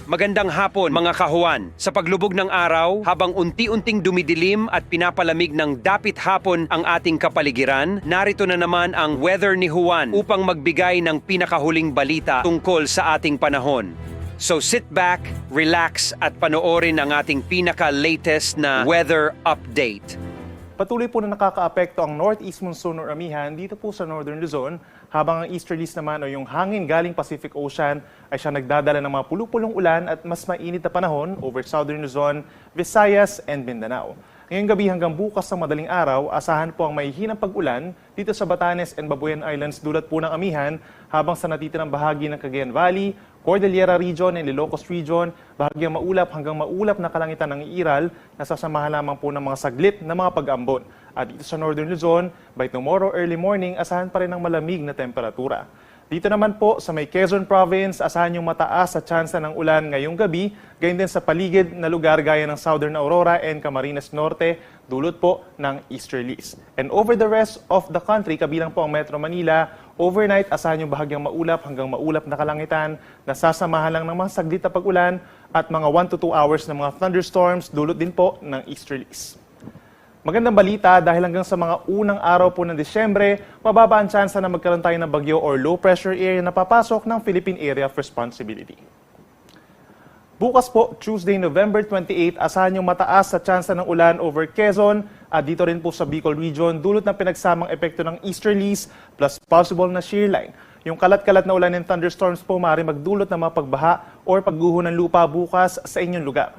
Magandang hapon mga kahuan. Sa paglubog ng araw, habang unti-unting dumidilim at pinapalamig ng dapit hapon ang ating kapaligiran, narito na naman ang weather ni Juan upang magbigay ng pinakahuling balita tungkol sa ating panahon. So sit back, relax at panoorin ang ating pinaka-latest na weather update. Patuloy po na nakakaapekto ang northeast monsoon or amihan dito po sa Northern Luzon, habang ang easterlies naman o yung hangin galing Pacific Ocean ay siya nagdadala ng mga pulupulong ulan at mas mainit na panahon over Southern Luzon, Visayas and Mindanao. Ngayong gabi hanggang bukas ng madaling araw, asahan po ang mahihinang pag-ulan dito sa Batanes and Babuyan Islands dulot po ng amihan, habang sa natitirang bahagi ng Cagayan Valley, Cordillera Region and Ilocos Region, bahagyang maulap hanggang maulap na kalangitan ng iiral, nasasamahan lamang po ng mga saglit na mga pag-ambon. At dito sa Northern Luzon, by tomorrow early morning, asahan pa rin ng malamig na temperatura. Dito naman po sa may Quezon Province, asahan yung mataas sa tsansa ng ulan ngayong gabi, gayon din sa paligid na lugar gaya ng Southern Aurora and Camarines Norte, dulot po ng easterlies. And over the rest of the country, kabilang po ang Metro Manila, overnight asahan yung bahagyang maulap hanggang maulap na kalangitan, nasasamahan lang ng mga saglit na pag-ulan at mga 1 to 2 hours ng mga thunderstorms, dulot din po ng easterlies. Magandang balita dahil hanggang sa mga unang araw po ng Disyembre, mababa ang tsansa na magkaroon tayo ng bagyo or low pressure area na papasok ng Philippine Area of Responsibility. Bukas po, Tuesday, November 28, asahan yung mataas sa tsansa ng ulan over Quezon at dito rin po sa Bicol Region, dulot ng pinagsamang epekto ng easterlies plus possible na shear line. Yung kalat-kalat na ulan and thunderstorms po maaaring magdulot ng mga pagbaha or pagguho ng lupa bukas sa inyong lugar.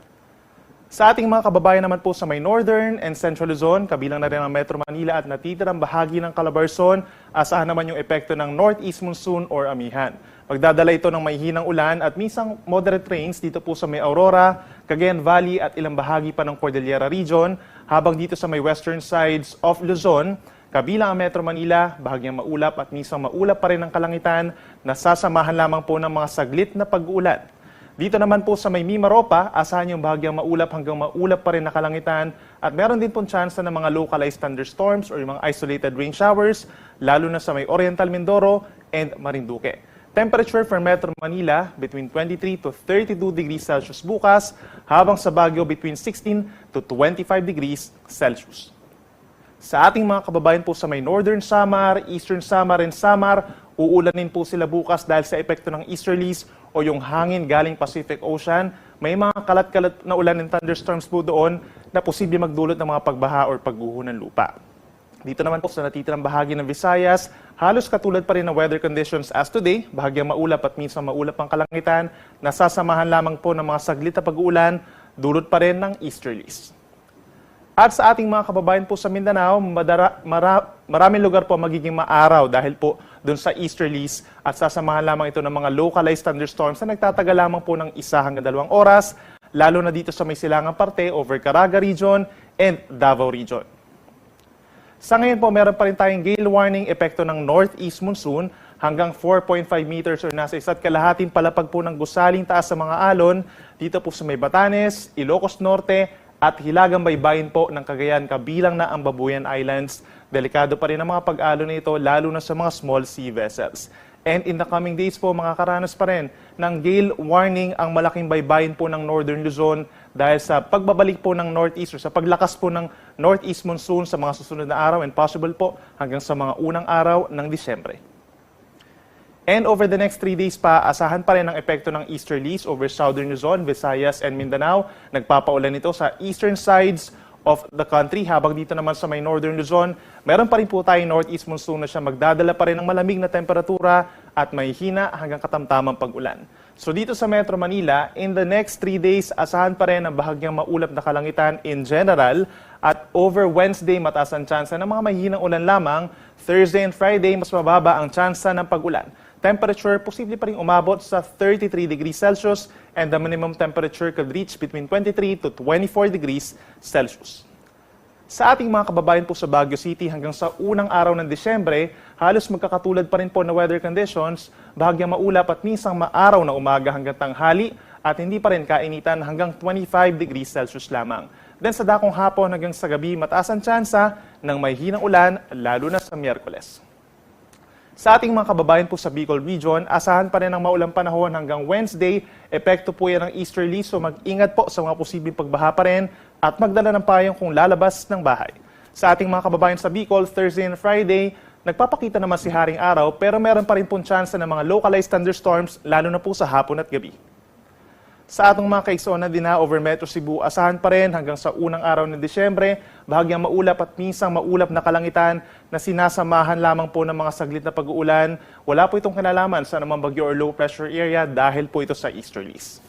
Sa ating mga kababayan naman po sa may Northern and Central Luzon, kabilang na rin ang Metro Manila at natitirang bahagi ng Calabarzon, asahan naman yung epekto ng northeast monsoon or amihan. Magdadala ito ng mahihinang ulan at minsan moderate rains dito po sa may Aurora, Cagayan Valley at ilang bahagi pa ng Cordillera Region, habang dito sa may western sides of Luzon, kabilang ang Metro Manila, bahagyang maulap at minsan maulap pa rin ang kalangitan, nasasamahan lamang po ng mga saglit na pag-uulan. Dito naman po sa may Mimaropa, asahan yung bahagyang maulap hanggang maulap pa rin na kalangitan at meron din pong chance ng mga localized thunderstorms or yung mga isolated rain showers, lalo na sa may Oriental Mindoro and Marinduque. Temperature for Metro Manila between 23 to 32 degrees Celsius bukas, habang sa Baguio between 16 to 25 degrees Celsius. Sa ating mga kababayan po sa may Northern Samar, Eastern Samar and Samar, uulanin po sila bukas dahil sa epekto ng easterlies o yung hangin galing Pacific Ocean. May mga kalat-kalat na ulan and thunderstorms po doon na posible magdulot ng mga pagbaha or pagguho ng lupa. Dito naman po sa natitirang bahagi ng Visayas, halos katulad pa rin ng weather conditions as today, bahagyang maulap at minsan maulap ang kalangitan, nasasamahan lamang po ng mga saglit na pag-uulan, dulot pa rin ng easterlies. At sa ating mga kababayan po sa Mindanao, maraming lugar po magiging maaraw dahil po doon sa easterlies at sasamahan lamang ito ng mga localized thunderstorms na nagtatagal lamang po ng 1 hanggang 2 oras, lalo na dito sa may silangang parte over Caraga Region and Davao Region. Sa ngayon po, meron pa rin tayong gale warning epekto ng northeast monsoon hanggang 4.5 meters or nasa 1.5 palapag po ng gusaling taas sa mga alon dito po sa may Batanes, Ilocos Norte, at hilagang baybayin po ng Cagayan, kabilang na ang Babuyan Islands. Delikado pa rin ang mga pag-alon na ito, lalo na sa mga small sea vessels. And in the coming days po, makakaranas pa rin ng gale warning ang malaking baybayin po ng Northern Luzon dahil sa pagbabalik po ng northeast or sa paglakas po ng northeast monsoon sa mga susunod na araw and possible po hanggang sa mga unang araw ng Disyembre. And over the next 3 days pa, asahan pa rin ang epekto ng easterlies over Southern Luzon, Visayas, and Mindanao. Nagpapaulan ito sa eastern sides of the country, habang dito naman sa may Northern Luzon, meron pa rin po tayong northeast monsoon na siya magdadala pa rin ng malamig na temperatura at may hina hanggang katamtamang pag-ulan. So dito sa Metro Manila, in the next 3 days, asahan pa rin ang bahagyang maulap na kalangitan in general at over Wednesday, mataas ang tsansa ng mga mahihinang ulan lamang. Thursday and Friday, mas mababa ang tsansa ng pag-ulan. Temperature, posible pa rin umabot sa 33 degrees Celsius and the minimum temperature could reach between 23 to 24 degrees Celsius. Sa ating mga kababayan po sa Baguio City, hanggang sa unang araw ng Disyembre, halos magkakatulad pa rin po na weather conditions, bahagyang maulap at minsang maaraw na umaga hanggang tanghali at hindi pa rin kainitan hanggang 25 degrees Celsius lamang. Then sa dakong hapon hanggang sa gabi, mataas ang tsansa ng may hinang ulan, lalo na sa Miyerkules. Sa ating mga kababayan po sa Bicol Region, asahan pa rin ang maulang panahon hanggang Wednesday. Epekto po yan ng easterly, so mag-ingat po sa mga posibleng pagbaha pa rin at magdala ng payong kung lalabas ng bahay. Sa ating mga kababayan sa Bicol, Thursday and Friday, nagpapakita naman si Haring Araw pero meron pa rin pong tsansa ng mga localized thunderstorms lalo na po sa hapon at gabi. Sa atong mga kaigsoona din na over Metro Cebu, asahan pa rin hanggang sa unang araw ng Disyembre, bahagyang maulap at minsang maulap na kalangitan na sinasamahan lamang po ng mga saglit na pag-uulan. Wala po itong kinalaman sa anumang bagyo or low pressure area dahil po ito sa easterlies.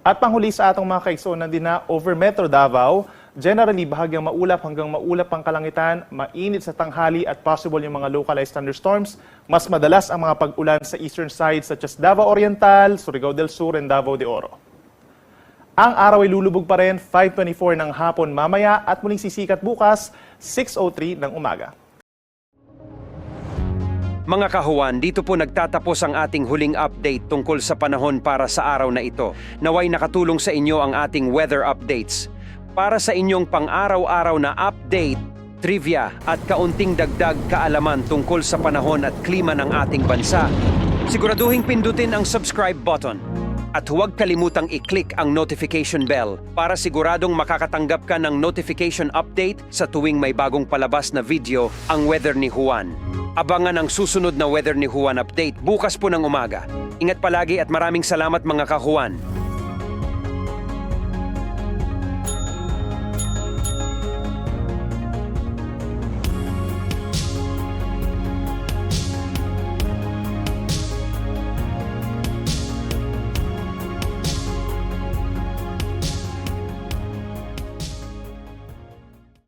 At panghuli sa atong mga kaigsoona din na over Metro Davao, generally bahagyang maulap hanggang maulap ang kalangitan, mainit sa tanghali at possible yung mga localized thunderstorms. Mas madalas ang mga pag-ulan sa eastern side such as Davao Oriental, Surigao del Sur, and Davao de Oro. Ang araw ay lulubog pa rin 5:24 ng hapon mamaya at muling sisikat bukas 6:03 ng umaga. Mga kahuwan, dito po nagtatapos ang ating huling update tungkol sa panahon para sa araw na ito. Naway nakatulong sa inyo ang ating weather updates. Para sa inyong pang-araw-araw na update, trivia at kaunting dagdag kaalaman tungkol sa panahon at klima ng ating bansa, siguraduhing pindutin ang subscribe button. At huwag kalimutang i-click ang notification bell para siguradong makakatanggap ka ng notification update sa tuwing may bagong palabas na video ang Weather ni Juan. Abangan ang susunod na Weather ni Juan update bukas po ng umaga. Ingat palagi at maraming salamat mga kahuwan.